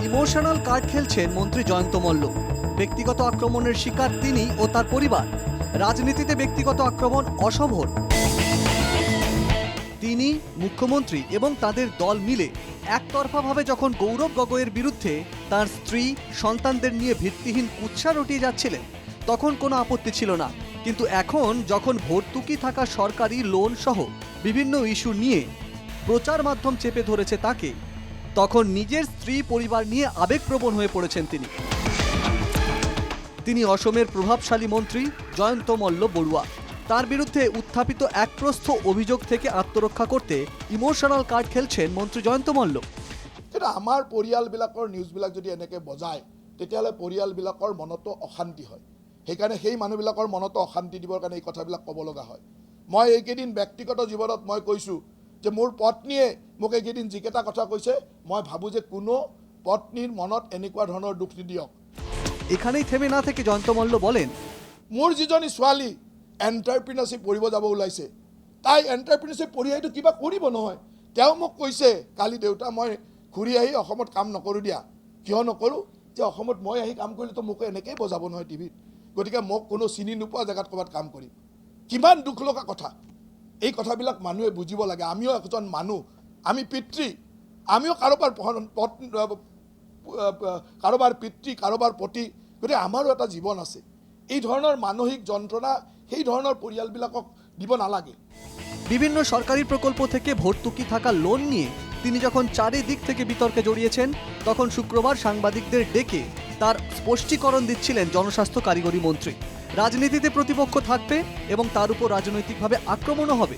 Emotional card খেলছেন মন্ত্রী জয়ন্ত মল্ল। ব্যক্তিগত আক্রমণের শিকার তিনি ও তার পরিবার। রাজনীতিতে ব্যক্তিগত আক্রমণ অশোভন। তিনি, মুখ্যমন্ত্রী এবং তাদের দল মিলে একতরফাভাবে যখন গৌরব গগৈয়ের বিরুদ্ধে তার স্ত্রী, সন্তানদের নিয়ে ভিত্তিহীন কুৎসা রটিয়ে যাচ্ছিলেন, তখন কোনো আপত্তি ছিল না। কিন্তু এখন যখন ভর্তুকি থাকা সরকারি লোন সহ বিভিন্ন ইস্যু নিয়ে প্রচার মাধ্যম চেপে ধরেছে তাকে, তখন নিজের স্ত্রী, পরিবার নিয়ে আবেগপ্রবণ হয়ে পড়েছেন তিনি অসমের প্রভাবশালী মন্ত্রী জয়ন্ত মল্ল বড়ুয়া। তার বিরুদ্ধে উত্থাপিত এক প্রস্থ অভিযোগ থেকে আত্মরক্ষা করতে ইমোশনাল কার্ড খেলছেন মন্ত্রী জয়ন্ত মল্ল। আমাৰ পৰিয়ালবিলাকৰ নিউজবিলাক যদি এনেকৈ বজায়, তেতিয়াহ'লে পৰিয়ালবিলাকৰ মনতো অশান্তি হয়। সেইকাৰণে সেই মানুহবিলাকৰ মনতো অশান্তি দিবৰ কাৰণে এই কথাবিলাক ক'ব লগা হয়। মই এইকেইদিন ব্যক্তিগত জীৱনত মই কৈছোঁ যে মোৰ পত্নীয়ে মোক এইকেইদিন যিকেইটা কথা কৈছে, মই ভাবোঁ যে কোনো পত্নীৰ মনত এনেকুৱা ধৰণৰ দুখ নিদিয়ক। এখানেই থেমে না থেকে জয়ন্ত মল্ল বলেন, মোৰ যিজনী ছোৱালী এণ্টাৰপ্ৰিনাৰশ্বিপ পঢ়িব যাব ওলাইছে, তাই এণ্টাৰপ্ৰিনাৰশ্বিপ পঢ়ি আহিটো কিবা কৰিব নহয়। তেওঁ মোক কৈছে কালি, দেউতা মই ঘূৰি আহি অসমত কাম নকৰোঁ দিয়া। কিয় নকৰোঁ? যে অসমত মই আহি কাম কৰিলেতো মোক এনেকৈ বজাব নহয় টিভিত, গতিকে মোক কোনো চিনি নোপোৱা জেগাত ক'ৰবাত কাম কৰিম। কিমান দুখ লগা কথা। এই কথাবিলাক মানুহে বুজিব লাগে। আমিও একজন মানুহ, আমি পিতৃ, আমিও কাৰোবাৰ পিতৃ, কাৰোবাৰ পতি, গতিকে আমাৰো এটা জীৱন আছে। এই ধৰণৰ মানসিক যন্ত্ৰণা সেই ধৰণৰ পৰিয়ালবিলাকক দিব নালাগে। বিভিন্ন সরকারি প্রকল্প থেকে ভর্তুকি থাকা লোন নিয়ে তিনি যখন চারিদিক থেকে বিতর্কে জড়িয়েছেন, তখন শুক্রবার সাংবাদিকদের ডেকে তার স্পষ্টীকরণ দিচ্ছিলেন জনস্বাস্থ্য কারিগরি মন্ত্রী। রাজনীতিতে প্রতিপক্ষ থাকবে এবং তার উপর রাজনৈতিকভাবে আক্রমণও হবে,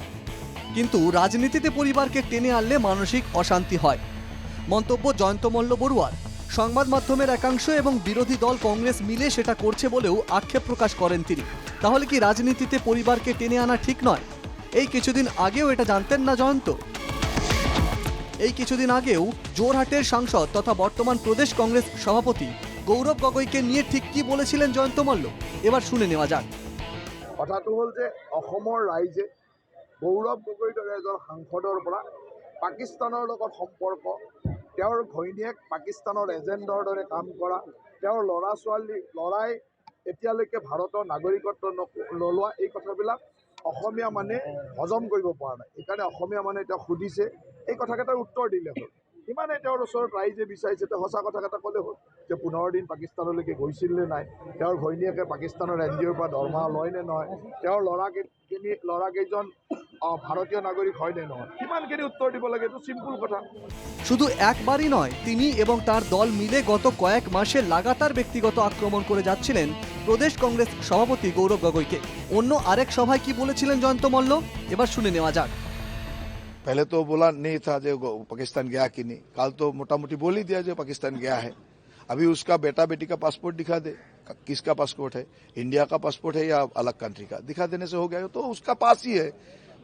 কিন্তু রাজনীতিতে পরিবারকে টেনে আনলে মানসিক অশান্তি হয়। মন্তব্য জয়ন্ত মল্ল বড়ুয়ার। সংবাদ মাধ্যমের একাংশ এবং বিরোধী দল কংগ্রেস মিলে সেটা করছে বলেও আক্ষেপ প্রকাশ করেন তিনি। তাহলে কি রাজনীতিতে পরিবারকে টেনে আনা ঠিক নয়? এই কিছুদিন আগেও এটা জানতেন না জয়ন্ত? এই কিছুদিন আগেও জোরহাটের সাংসদ তথা বর্তমান প্রদেশ কংগ্রেস সভাপতি গৌরব গগৈকে নিয়ে ঠিক কি বলেছিলেন জয়ন্ত মল্ল, এবার শুনে নেওয়া যাক। কথাটো হ'ল যে অসমৰ ৰাইজে গৌৰৱ গগৈৰ দৰে এজন সাংসদৰ পৰা পাকিস্তানৰ লগত সম্পৰ্ক, তেওঁৰ ঘৈণীয়েক পাকিস্তানৰ এজেণ্টৰ দৰে কাম কৰা, তেওঁৰ ল'ৰাই এতিয়ালৈকে ভাৰতৰ নাগৰিকত্ব নোলোৱা, এই কথাবিলাক অসমীয়া মানে হজম কৰিব পৰা নাই। সেইকাৰণে অসমীয়া মানে এতিয়া সুধিছে, এই কথাকেইটাৰ উত্তৰ দিলে হ'ল। ইমানে তেওঁৰ ওচৰত ৰাইজে বিচাৰিছে, তেওঁ সঁচা কথাকেইটা ক'লে হ'ল যে 15 দিন পাকিস্তানলৈকে গৈছিল নে নাই, তেওঁৰ ঘৈণীয়েকে পাকিস্তানৰ NGOৰ পৰা দৰমহা লয় নে নহয়, তেওঁৰ ল'ৰাকেইজন ভাৰতীয় নাগৰিক হয় নে নহয়, কিমানখিনি উত্তৰ দিব লাগে, এইটো চিম্পুল কথা। শুধু একবারই নয়, তিনি এবং তার দল মিলে গত কয়েক মাসে লাগাতার ব্যক্তিগত আক্রমণ করে যাচ্ছিলেন প্রদেশ কংগ্রেস সভাপতি গৌরব গগৈকে। অন্য আরেক সভায় কি বলেছিলেন জয়ন্ত মল্ল, এবার শুনে নেওয়া যাক। पहले तो बोला नहीं था जो पाकिस्तान गया कि नहीं, कल तो मोटा मोटी बोल ही दिया जो पाकिस्तान गया है। अभी उसका बेटा बेटी का पासपोर्ट दिखा दे, किसका पासपोर्ट है, इंडिया का पासपोर्ट है या अलग कंट्री का, दिखा देने से हो गया। तो उसका पास ही है,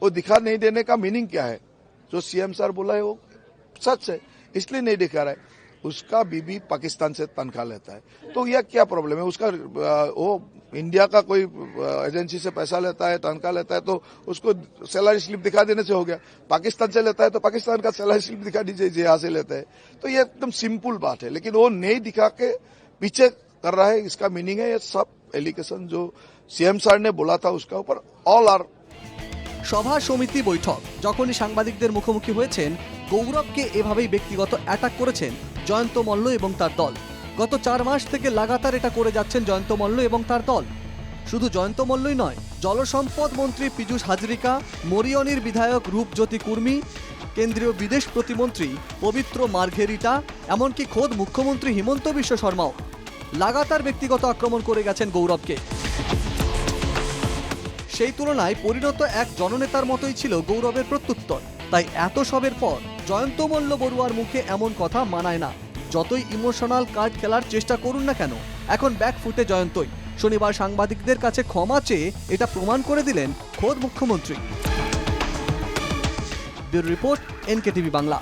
वो दिखा नहीं देने का मीनिंग क्या है? जो CM सर बोला है वो सच है, इसलिए नहीं दिखा रहा है। उसका बीबी पाकिस्तान से तनख्वाह लेता है, तो यह क्या प्रॉब्लम है? उसका वो इंडिया का कोई एजेंसी से पैसा लेता है, तनख्वाह लेता है, तो उसको सैलरी स्लिप दिखा देने से हो गया। पाकिस्तान से लेता है तो पाकिस्तान का सैलरी स्लिप दिखा दीजिए यहाँ से लेता है। तो ये एकदम सिंपल बात है, लेकिन वो नहीं दिखा के पीछे कर रहा है। इसका मीनिंग है ये सब एलिगेशन जो CM सर ने बोला था उसका ऊपर ऑल आर। সভা সমিতি বৈঠক যখনই সাংবাদিকদের মুখোমুখি হয়েছেন, গৌরবকে এভাবেই ব্যক্তিগত অ্যাটাক করেছেন জয়ন্ত মল্ল এবং তার দল। গত 4 মাস থেকে লাগাতার এটা করে যাচ্ছেন জয়ন্ত মল্ল এবং তার দল। শুধু জয়ন্ত মল্লই নয়, জলসম্পদ মন্ত্রী পীযূষ হাজরিকা, মরিয়নির বিধায়ক রূপজ্যোতি কুর্মী, কেন্দ্রীয় বিদেশ প্রতিমন্ত্রী পবিত্র মার্ঘেরিটা, এমনকি খোদ মুখ্যমন্ত্রী হিমন্ত বিশ্ব শর্মাও লাগাতার ব্যক্তিগত আক্রমণ করে গেছেন গৌরবকে। সেই তুলনায় পরিণত এক জননেতার মতোই ছিল গৌরবের প্রত্যুত্তর। তাই এত সবের পর জয়ন্ত মল্ল বড়ুয়ার মুখে এমন কথা মানায় না। যতই ইমোশনাল কার্ড খেলার চেষ্টা করুন না কেন, এখন ব্যাকফুটে জয়ন্তই। শনিবার সাংবাদিকদের কাছে ক্ষমা চেয়ে এটা প্রমাণ করে দিলেন খোদ মুখ্যমন্ত্রী। Bureau report, NKTV Bangla.